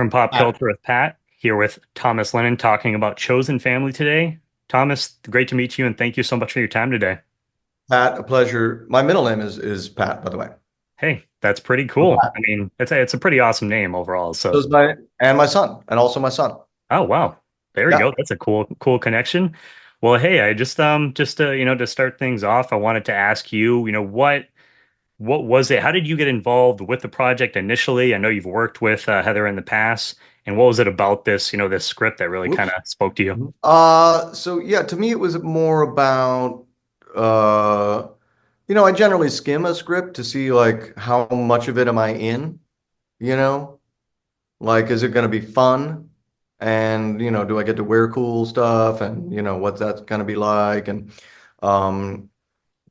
from Pop Pat, Culture with Pat, here with Thomas Lennon talking about chosen family today. Thomas, great to meet you and thank you so much for your time today. Pat, a pleasure. My middle name is Pat, by the way. Hey, that's pretty So cool. I mean, it's a pretty awesome name overall. So, is my son, and also my son. oh wow. There we Yeah. go. That's a cool connection. Well, hey, I just to start things off, I wanted to ask you, what was it? How did you get involved with the project initially? I know you've worked with Heather in the past, and what was it about this script that really kind Whoops. of spoke to you? So yeah, to me it was more about uh I generally skim a script to see like how much of it am I in, you know? Like is it gonna be fun? And do I get to wear cool stuff and what that's gonna be like um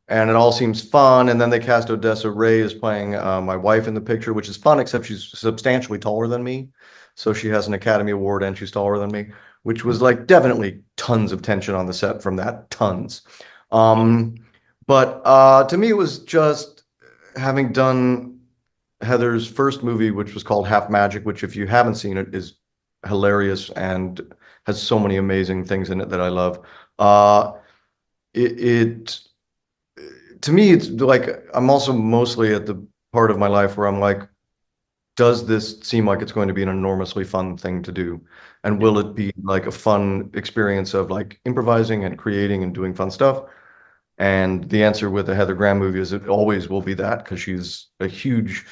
and it all seems fun. And then they cast Odessa Ray as playing my wife in the picture, which is fun, except she's substantially taller than me. So she has an Academy Award and she's taller than me, which was like definitely tons of tension on the set from that, tons. Um, but to me, it was just having done Heather's first movie, which was called Half Magic, which if you haven't seen it, is hilarious and has so many amazing things in it that I love. Uh, it to me, it's like I'm also mostly at the part of my life where I'm like, does this seem like it's going to be an enormously fun thing to do? And will it be like a fun experience of like improvising and creating and doing fun stuff? And the answer with the Heather Graham movie is it always will be that because she's a huge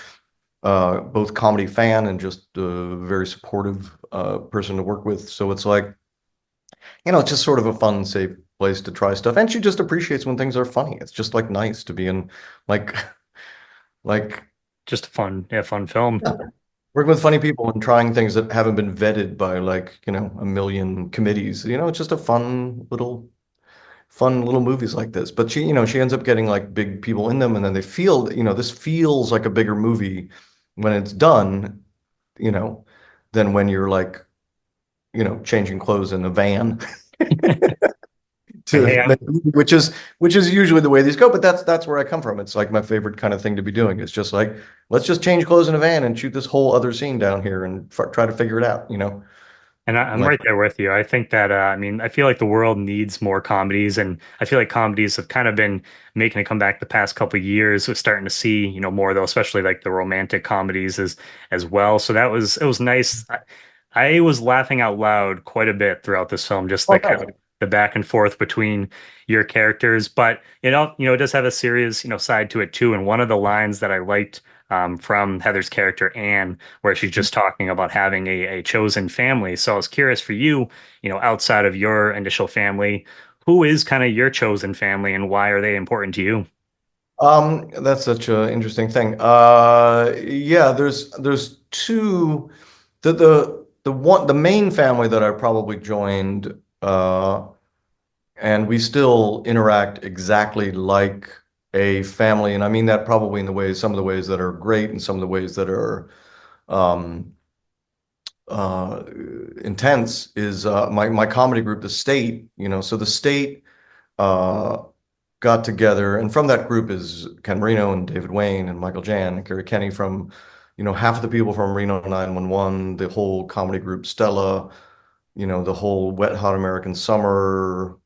both comedy fan and just a very supportive person to work with. So it's like, it's just sort of a fun, safe place to try stuff. And she just appreciates when things are funny. It's just like nice to be in like like Just a fun film. yeah, working with funny people and trying things that haven't been vetted by like, a million committees. It's just a fun little movies like this. But she ends up getting like big people in them and then they feel, this feels like a bigger movie when it's done, you know, than when you're like, changing clothes in a van. Hey, Which is usually the way these go, but that's where I come from. It's like my favorite kind of thing to be doing. It's just like let's just change clothes in a van and shoot this whole other scene down here and try to figure it out. I'm Like right there with you. I think that I mean, I feel like the world needs more comedies, and I feel like comedies have kind of been making a comeback the past couple of years. We're starting to see, more though, especially like the romantic comedies as well. So it was nice. I was laughing out loud quite a bit throughout this film, just oh the kind nice. of the back and forth between your characters. But it does have a serious, side to it too. And one of the lines that I liked from Heather's character Anne, where she's just talking about having a chosen family. So I was curious for you, outside of your initial family, who is kind of your chosen family and why are they important to you? That's such an interesting thing. Yeah, there's two the main family that I probably joined and we still interact exactly like a family. And I mean that probably in some of the ways that are great and some of the ways that are um, uh, intense is my comedy group, The State, so The State uh, got together. And from that group is Ken Reno and David Wayne and Michael Jan and Kerry Kenny from, half of the people from Reno 911, the whole comedy group Stella, the whole Wet Hot American Summer,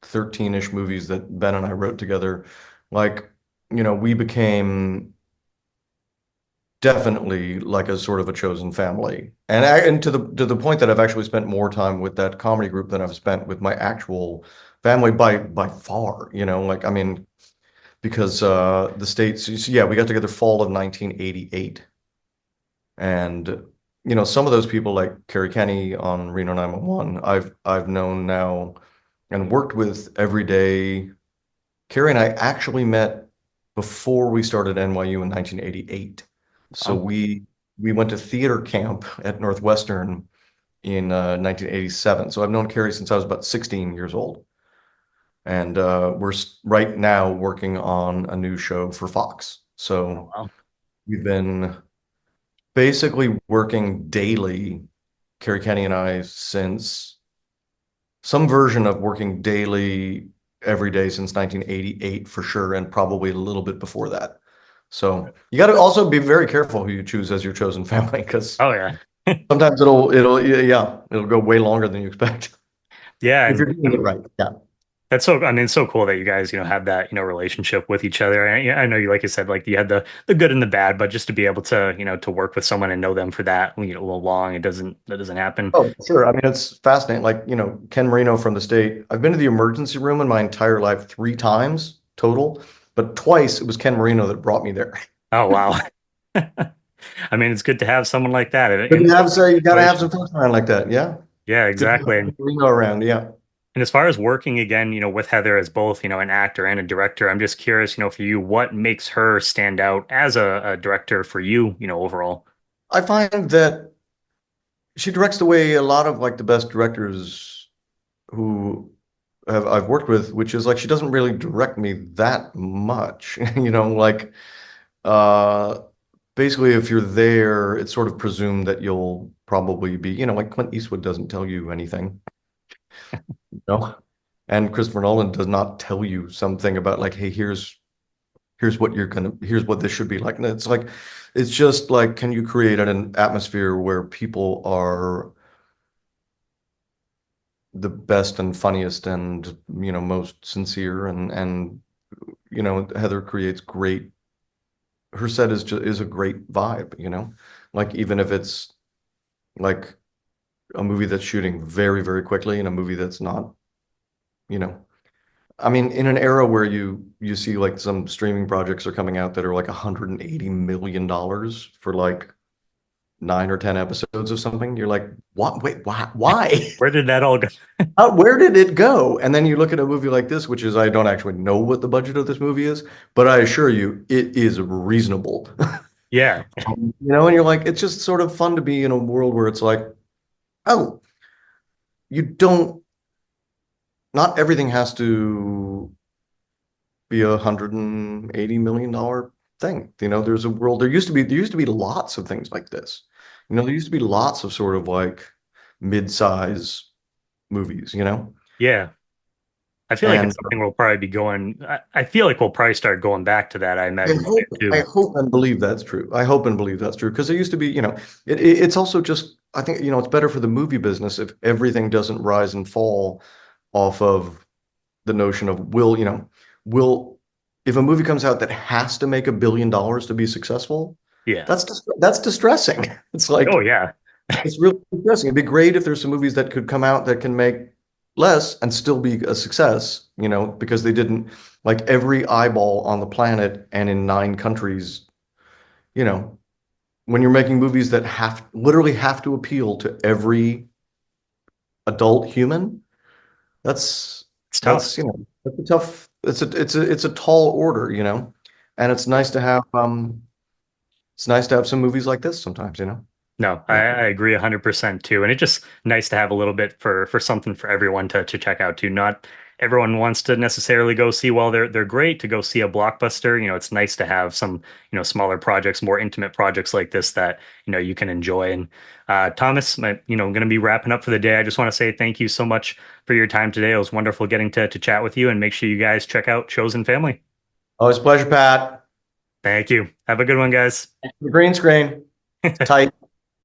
13-ish movies that Ben and I wrote together. Like, we became definitely like a sort of a chosen family. And to the point that I've actually spent more time with that comedy group than I've spent with my actual family by far, like I mean, because the States, so yeah, we got together fall of 1988. And some of those people like Kerry Kenny on Reno 911, I've known now and worked with every day. Carrie and I actually met before we started NYU in 1988. So Oh, we went to theater camp at Northwestern in 1987. So I've known Carrie since I was about 16 years old. And we're right now working on a new show for Fox. oh, So wow. we've been basically working daily, Carrie Kenny and I, since some version of working daily every day since 1988 for sure, and probably a little bit before that. So you got to also be very careful who you choose as your chosen family because Oh yeah. sometimes yeah, it'll go way longer than you expect Yeah, if and you're doing it right. Yeah. that's so, I mean, it's so cool that you guys, have that, relationship with each other. And yeah, I know you, like you said, like you had the good and the bad, but just to be able to, to work with someone and know them for that, long, that doesn't happen. Oh, sure. I mean, it's fascinating. Like, Ken Marino from the state. I've been to the emergency room in my entire life 3 times total, but twice it was Ken Marino that brought me there. Oh, wow. I mean, it's good to have someone like that But in those you got to have some situations. folks around like that. Yeah. Yeah, Good to have exactly. Ken Marino around. Yeah. And as far as working again, with Heather as both, an actor and a director, I'm just curious, for you, what makes her stand out as a director for you, overall? I find that she directs the way a lot of like the best directors who I've worked with, which is like she doesn't really direct me that much. Like uh basically if you're there, it's sort of presumed that you'll probably be, like Clint Eastwood doesn't tell you anything, you know? And Christopher Nolan does not tell you something about like, hey, here's what this should be like. And it's like it's just like, can you create an atmosphere where people are the best and funniest and most sincere and Heather creates great her set is a great vibe, like even if it's like a movie that's shooting very very quickly and a movie that's not, you know I mean in an era where you see like some streaming projects are coming out that are like $180 million for like 9 or 10 episodes of something, you're like, what, wait, why? Where did that all go? Where did it go? And then you look at a movie like this, which is, I don't actually know what the budget of this movie is, but I assure you, it is reasonable. Yeah. And you're like, it's just sort of fun to be in a world where it's like, oh, you don't, not everything has to be $180 million thing. There's a world, there used to be lots of things like this. There used to be lots of sort of like mid-size movies. Yeah. I feel like And it's something we'll probably be going. I feel like we'll probably start going back to that, I I imagine, hope I too. hope and believe that's true. I hope and believe that's true because there used to be, it's also just I think it's better for the movie business if everything doesn't rise and fall off of the notion of will if a movie comes out that has to make $1 billion to be successful, Yeah. that's distressing. It's Oh, like yeah. it's really distressing. It'd be great if there's some movies that could come out that can make less and still be a success, because they didn't like every eyeball on the planet and in 9 countries, you know, when you're making movies that literally have to appeal to every adult human, that's It's tough. that's a tough it's a tall order. And it's nice to have some movies like this sometimes. No, Yeah. I agree 100% too. And it's just nice to have a little bit for something for everyone to check out too. Not everyone wants to necessarily go see, while they're great to go see a blockbuster. It's nice to have some, smaller projects, more intimate projects like this that, you can enjoy. And Thomas, I'm going to be wrapping up for the day. I just want to say thank you so much for your time today. It was wonderful getting to chat with you, and make sure you guys check out Chosen Family. Always a pleasure, Pat. Thank you. Have a good one, guys. The green screen. It's tight.